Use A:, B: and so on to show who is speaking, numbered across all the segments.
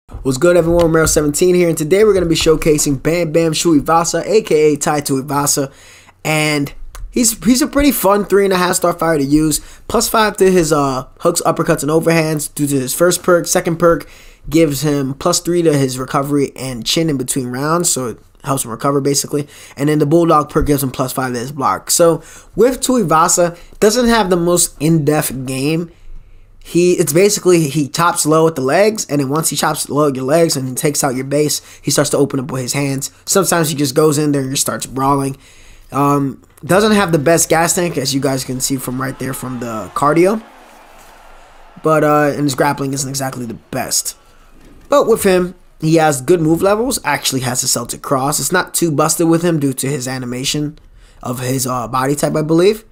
A: What's good, everyone? Romero17 here, and today we're going to be showcasing Bam Bam SHOEYVASA, aka Tuivasa, and he's a pretty fun 3.5 star fighter to use. +5 to his hooks, uppercuts, and overhands due to his first perk. Second perk gives him +3 to his recovery and chin in between rounds, so it helps him recover basically. And then the Bulldog perk gives him +5 to his block. So with Tuivasa, doesn't have the most in-depth game. It's basically he chops low at the legs, and then once he chops low at your legs and takes out your base, he starts to open up with his hands. Sometimes he just goes in there and just starts brawling. Doesn't have the best gas tank, as you guys can see from right there from the cardio, but and his grappling isn't exactly the best. But with him, he has good move levels. Actually has a Celtic cross. It's not too busted with him due to his animation of his body type, I believe.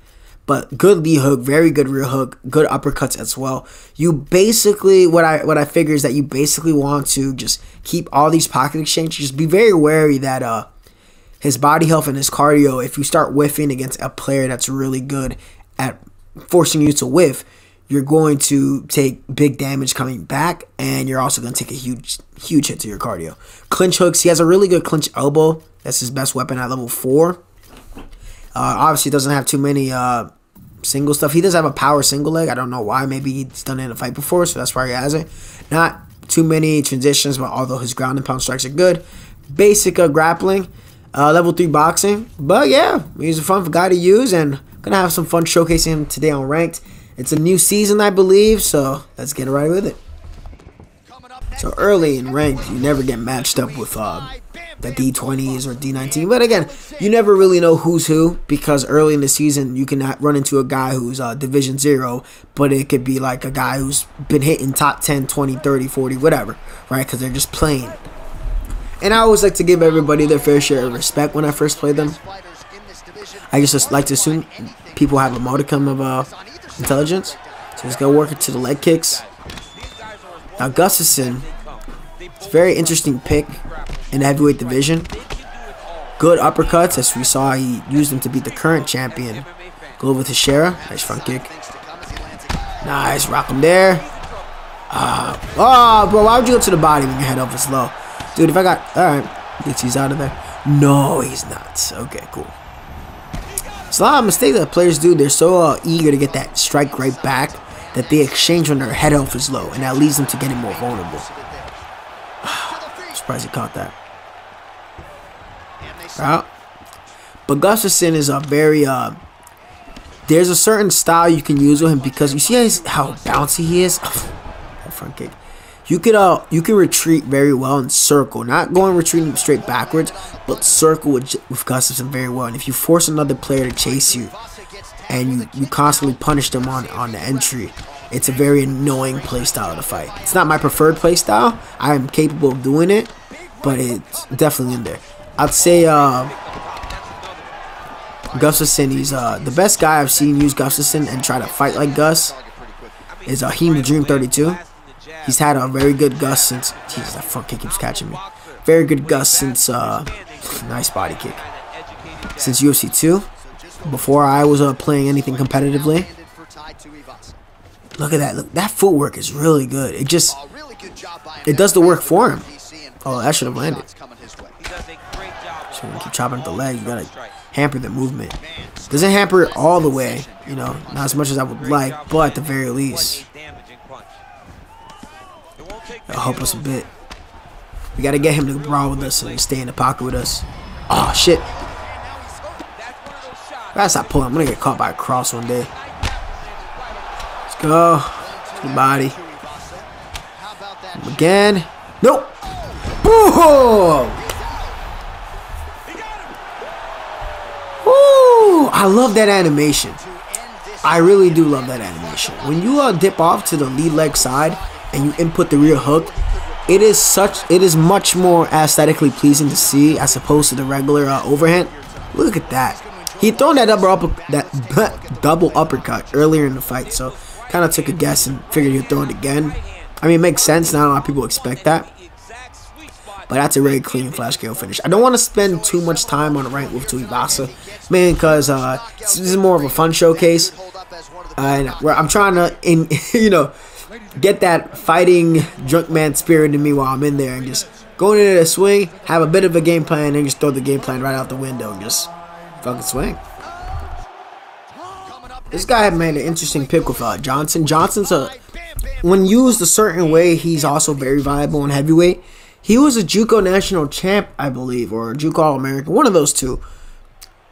A: But good lead hook, very good rear hook, good uppercuts as well. You basically, what I figure is that you basically want to just keep all these pocket exchanges. Just be very wary that his body health and his cardio, if you start whiffing against a player that's really good at forcing you to whiff, you're going to take big damage coming back, and you're also going to take a huge hit to your cardio. Clinch hooks, he has a really good clinch elbow. That's his best weapon at level 4. Obviously doesn't have too many single stuff. He does have a power single leg. I don't know why. Maybe he's done it in a fight before, so that's why he has it. Not too many transitions, but although his ground and pound strikes are good. Basic grappling, level 3 boxing. But yeah, he's a fun guy to use, and gonna have some fun showcasing him today on ranked. It's a new season, I believe, so let's get right with it. So early in ranked, you never get matched up with the D20s or D19, but again, you never really know who's who, because early in the season you can run into a guy who's Division 0, but it could be like a guy who's been hitting top 10, 20, 30, 40, whatever, right? Because they're just playing. And I always like to give everybody their fair share of respect when I first play them. I just like to assume people have a modicum of intelligence, so just go work it to the leg kicks. Now GUSTAFSSON, it's a very interesting pick in the heavyweight division. Good uppercuts, as we saw he used them to beat the current champion, Glover Teixeira. Nice front kick. Nice, rock him there. Oh, bro, why would you go to the body when your head off is low? Dude, if I got, alright, he's out of there. No, he's not. Okay, cool. It's a lot of mistakes that players do. They're so eager to get that strike right back that they exchange when their head health is low, and that leads them to getting more vulnerable. Surprised he caught that. Right. But GUSTAFSSON is a very there's a certain style you can use with him, because you see how bouncy he is. That front kick. You can retreat very well and circle, not going retreating straight backwards, but circle with GUSTAFSSON very well. And if you force another player to chase you, and you constantly punish them on the entry, it's a very annoying playstyle to fight. It's not my preferred playstyle. I am capable of doing it, but it's definitely in there. I'd say GUSTAFSSON, he's the best guy I've seen use GUSTAFSSON and try to fight like Gus is Heem the Dream 32. He's had a very good Gus since, Jesus, that front kick keeps catching me. Very good Gus since nice body kick, since UFC 2. Before I was playing anything competitively. Look at that. Look, that footwork is really good. It does the work for him. Oh, that should have landed. So when you keep chopping at the leg, you gotta hamper the movement. Doesn't hamper it all the way, you know, not as much as I would like, but at the very least, it'll help us a bit. We gotta get him to brawl with us and stay in the pocket with us. Oh shit. I gotta stop pulling. I'm gonna get caught by a cross one day. Let's go. To the body. Again. Nope. Boom! Woo! I love that animation. I really do love that animation. When you dip off to the lead leg side and you input the rear hook, it is much more aesthetically pleasing to see as opposed to the regular overhand. Look at that. He had thrown that double uppercut earlier in the fight, so kind of took a guess and figured he'd throw it again. I mean, it makes sense. Not a lot of people expect that. But that's a very clean flash KO finish. I don't want to spend too much time on the rank with Tuivasa, man, because this is more of a fun showcase. And I'm trying to, get that fighting drunk man spirit in me while I'm in there and just go into the swing, have a bit of a game plan, and just throw the game plan right out the window and just fucking swing. This guy had made an interesting pick with Johnson. Johnson's when used a certain way, he's also very viable in heavyweight. He was a JUCO national champ, I believe, or a JUCO All-American, one of those two.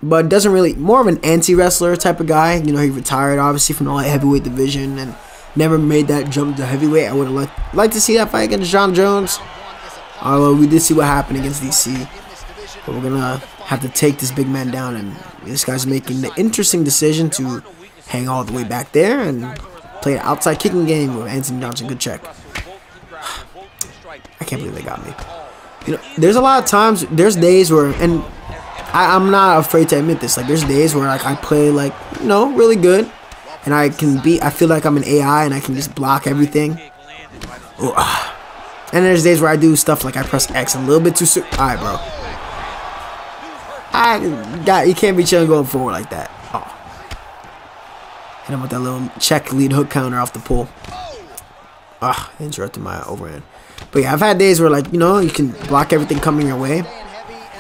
A: But doesn't really, more of an anti-wrestler type of guy. You know, he retired obviously from the light heavyweight division and never made that jump to heavyweight. I would have liked to see that fight against John Jones. Although we did see what happened against DC. But we're gonna have to take this big man down, and this guy's making the interesting decision to hang all the way back there and play an outside kicking game with Anthony Johnson. Good check. I can't believe they got me. You know, there's a lot of times, there's days where, and I'm not afraid to admit this, like there's days where like I play like, you know, really good, and I feel like I'm an AI and I can just block everything. Ooh, and there's days where I do stuff like I press X a little bit too soon. Alright, bro. You can't be chilling going forward like that. Oh. Hit him with that little check lead hook counter off the pull. Ah, interrupted my overhand. But yeah, I've had days where, like, you know, you can block everything coming your way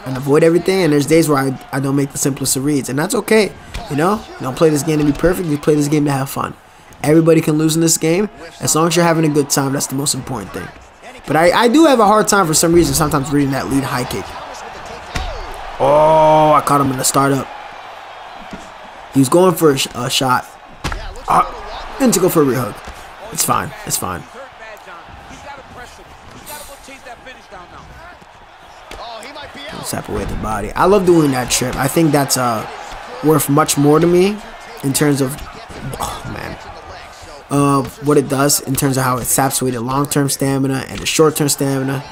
A: and avoid everything. And there's days where I don't make the simplest of reads. And that's okay. You know, you don't play this game to be perfect. You play this game to have fun. Everybody can lose in this game. As long as you're having a good time, that's the most important thing. But I do have a hard time for some reason sometimes reading that lead high kick. Oh, I caught him in the startup. He was going for a shot. And to go for a rear hook. It's fine. It's fine. Separate the body. I love doing that trip. I think that's worth much more to me in terms of what it does in terms of how it saps away the long-term stamina and the short-term stamina.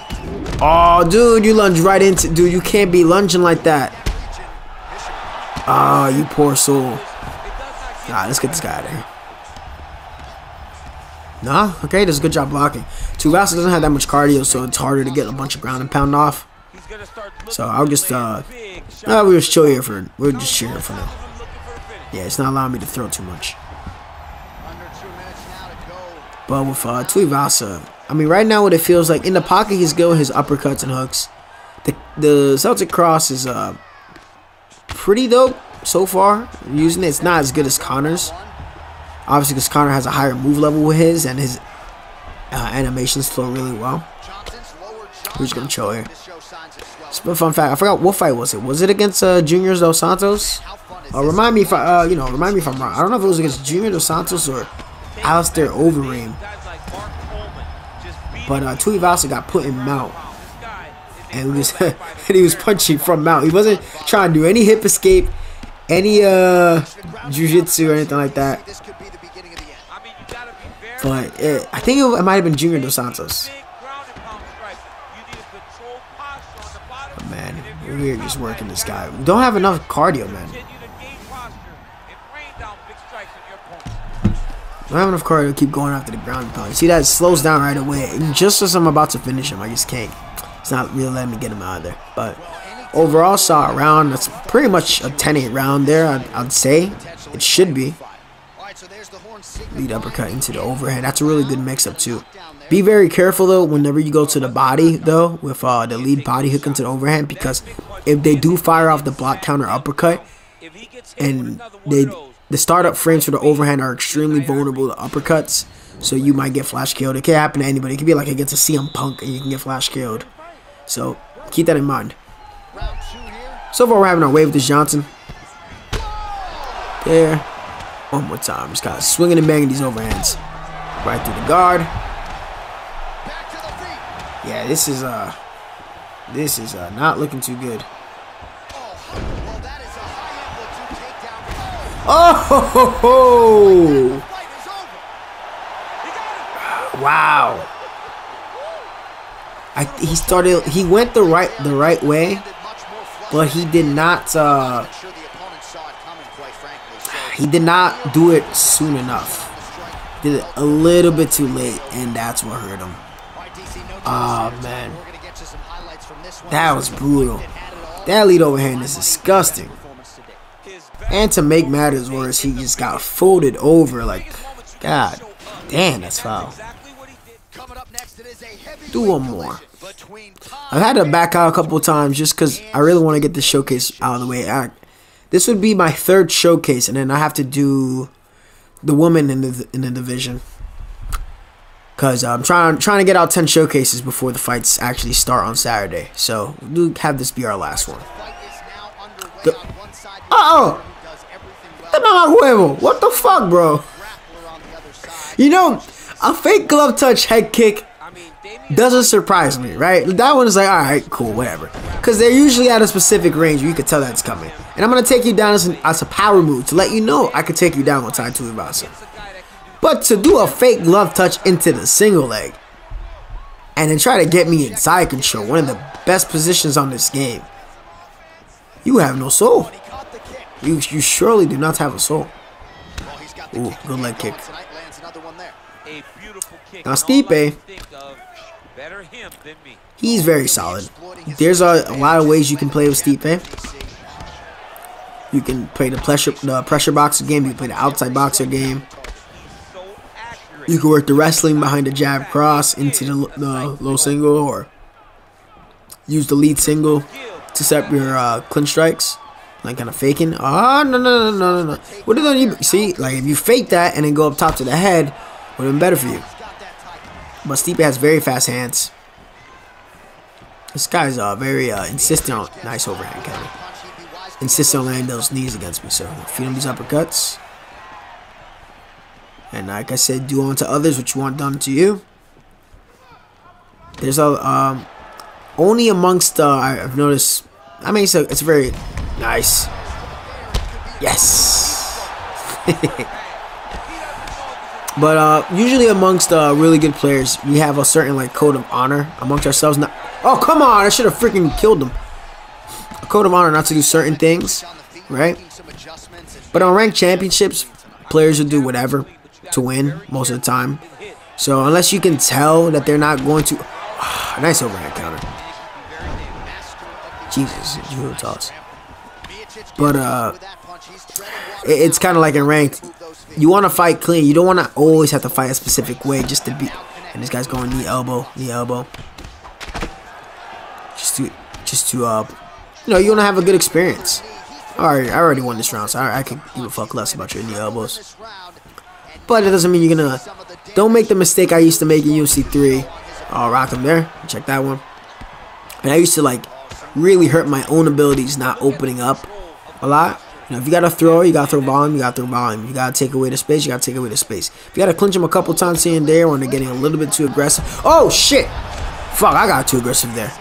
A: Oh, dude, you lunge right into... Dude, you can't be lunging like that. Oh, you poor soul. Nah, let's get this guy out of here. Nah, okay, does a good job blocking. Tuivasa doesn't have that much cardio, so it's harder to get a bunch of ground and pound off. So I'll just we'll just chill here for now. Yeah, it's not allowing me to throw too much. But with Tuivasa, I mean, right now what it feels like in the pocket, he's good with his uppercuts and hooks. The Celtic cross is pretty dope so far. Using it, it's not as good as Connor's. Obviously, because Connor has a higher move level with his, and his animations flow really well. We're just gonna chill here. Fun fact: I forgot what fight was it. Was it against Junior Dos Santos? Remind me if remind me if I'm wrong. I don't know if it was against Junior Dos Santos or Alistair Overeem. But Tuivasa got put in mount, and he was punching from mount. He wasn't trying to do any hip escape, any jiu-jitsu or anything like that. But I think it might have been Junior Dos Santos. But man, we're just working this guy. We don't have enough cardio, man. I don't have enough cardio to keep going after the ground pound. See, that slows down right away. And just as I'm about to finish him, I just can't. It's not really letting me get him out of there. But overall, saw a round. That's pretty much a 10-8 round there, I'd say. It should be. Lead uppercut into the overhead. That's a really good mix-up, too. Be very careful, though, whenever you go to the body, though, with the lead body hook into the overhand. Because if they do fire off the block counter uppercut, and the startup frames for the overhand are extremely vulnerable to uppercuts, so you might get flash killed. It can happen to anybody. It could be like against a CM Punk and you can get flash killed. So keep that in mind. So far we're having our way with this Johnson. There. One more time. Just kind of swinging and banging these overhands. Right through the guard. Yeah, this is not looking too good. Oh! Wow! He went the right way, but he did not. He did not do it soon enough. Did it a little bit too late, and that's what hurt him. Oh man, that was brutal. That lead overhand is disgusting. And to make matters worse, he just got folded over. Like, God. Damn, that's foul. Do one more. I've had to back out a couple of times just because I really want to get this showcase out of the way. This would be my third showcase, and then I have to do the woman in the division. Because I'm trying to get out 10 showcases before the fights actually start on Saturday. So we'll have this be our last one. Uh-oh! What the fuck, bro? You know, a fake glove touch head kick doesn't surprise me, right? That one is like, alright, cool, whatever. Because they're usually at a specific range where you can tell that's coming. And I'm going to take you down as a power move to let you know I can take you down with Tuivasa. But to do a fake glove touch into the single leg and then try to get me in side control, one of the best positions on this game, you have no soul. You surely do not have a soul. Ooh, good leg kick. Now Stipe, he's very solid. There's a lot of ways you can play with Stipe. You can play the pressure boxer game. You can play the outside boxer game. You can work the wrestling behind the jab cross into the low single, or use the lead single to set up your clinch strikes, like kind of faking. Oh, no. What are you see? Like if you fake that and then go up top to the head, would have been better for you. But Stipe has very fast hands. This guy's very insistent on nice overhand counter. Insistent on landing those knees against me. So feed him these uppercuts. And like I said, do unto others what you want done to you. There's a only amongst I've noticed. I mean, it's very nice. Yes. But usually amongst really good players, we have a certain like code of honor amongst ourselves. Not, oh come on! I should have freaking killed them. A code of honor not to do certain things, right? But on ranked championships, players will do whatever to win most of the time. So unless you can tell that they're not going to, nice overhand counter. Jesus, judo toss. But it's kind of like in ranked. You want to fight clean. You don't want to always have to fight a specific way just to be. And this guy's going knee elbow. Just to you know, you want to have a good experience. Alright, I already won this round, so I could give a fuck less about your knee elbows. But it doesn't mean you're gonna. Don't make the mistake I used to make in UFC 3. I'll rock him there. Check that one. And I used to like really hurt my own abilities not opening up a lot. You know, if you gotta throw, you gotta throw volume. You gotta throw volume. You gotta take away the space. You gotta take away the space. If you gotta clinch them a couple times here and there when they're getting a little bit too aggressive. Oh shit! Fuck, I got too aggressive there.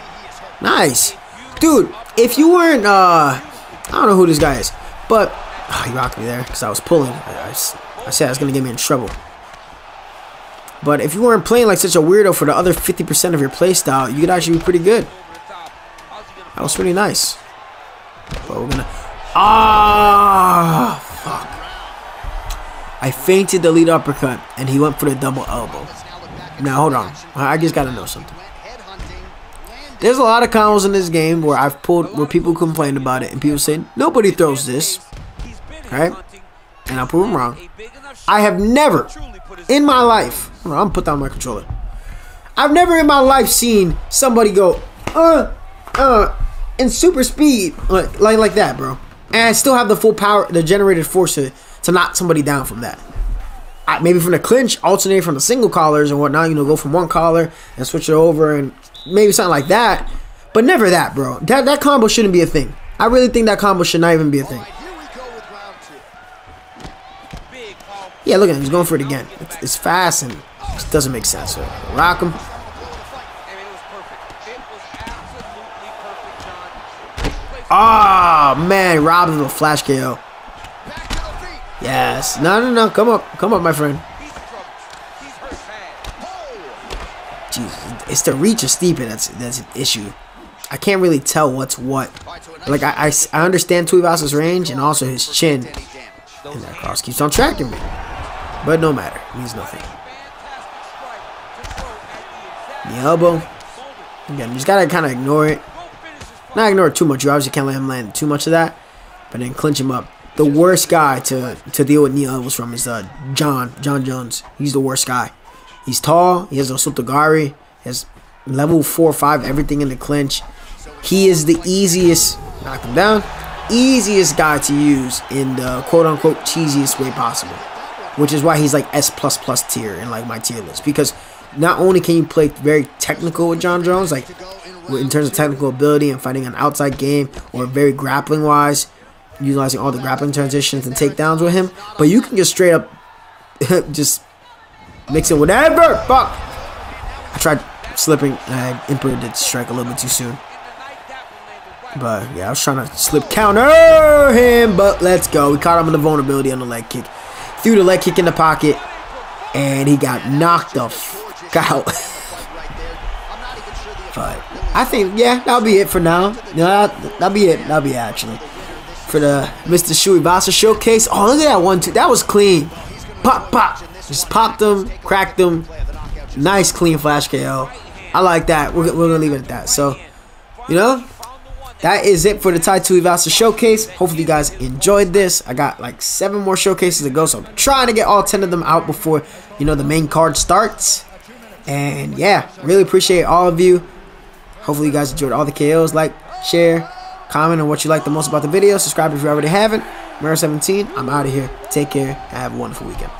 A: Nice, dude. If you weren't, I don't know who this guy is, but he rocked me there because I was pulling. I said I was gonna get me in trouble. But if you weren't playing like such a weirdo for the other 50% of your playstyle, you could actually be pretty good. That was pretty nice. But we're gonna. Fuck. I feinted the lead uppercut and he went for the double elbow. Now hold on. I just gotta know something. There's a lot of combos in this game where I've pulled where people complain about it and people say nobody throws this. Right? And I'll prove them wrong. I have never in my life, I'm gonna put down my controller. I've never in my life seen somebody go in super speed like that, bro. And I still have the full power, the generated force to knock somebody down from that. Maybe from the clinch, alternate from the single collars and whatnot, you know, go from one collar and switch it over and maybe something like that. But never that, bro. That combo shouldn't be a thing. I really think that combo should not even be a thing. Yeah, look at him. He's going for it again. It's fast and it just doesn't make sense. So rock him. Oh, man. Robbed him with a flash KO. Yes. No. Come up, my friend. Jesus. It's the reach of Stipe that's an issue. I can't really tell what's what. Like, I understand Tuivasa's range and also his chin. And that cross keeps on tracking me. But no matter. It means nothing. The elbow. Again, you just gotta kind of ignore it. Not ignore it too much. You obviously can't let him land too much of that. But then clinch him up the worst guy to deal with knee levels from is John Jones. He's the worst guy. He's tall. He has Osotogari. He has level 4 or 5 everything in the clinch. He is the easiest, knock him down, easiest guy to use in the quote-unquote cheesiest way possible, which is why he's like S++ tier in like my tier list, because not only can you play very technical with John Jones, like in terms of technical ability and fighting an outside game, or very grappling wise, utilizing all the grappling transitions and takedowns with him, but you can just straight up just mix it whatever. Fuck, I tried slipping. Emperor did strike a little bit too soon. But yeah, I was trying to slip counter him, but let's go. We caught him in the vulnerability on the leg kick. Threw the leg kick in the pocket, and he got knocked the fuck out. But I think, yeah, that'll be it for now. No, that'll be it. That'll be it, actually. For the Mr. SHOEYVASA showcase. Oh, look at that 1-2. That was clean. Pop, pop. Just popped him, cracked him. Nice, clean flash KO. I like that. We're going to leave it at that. So, you know, that is it for the Tuivasa showcase. Hopefully you guys enjoyed this. I got like 7 more showcases to go, so I'm trying to get all 10 of them out before, you know, the main card starts. And yeah, really appreciate all of you. Hopefully you guys enjoyed all the KOs. Like, share, comment on what you like the most about the video. Subscribe if you already haven't. Mirror 17, I'm out of here. Take care and have a wonderful weekend.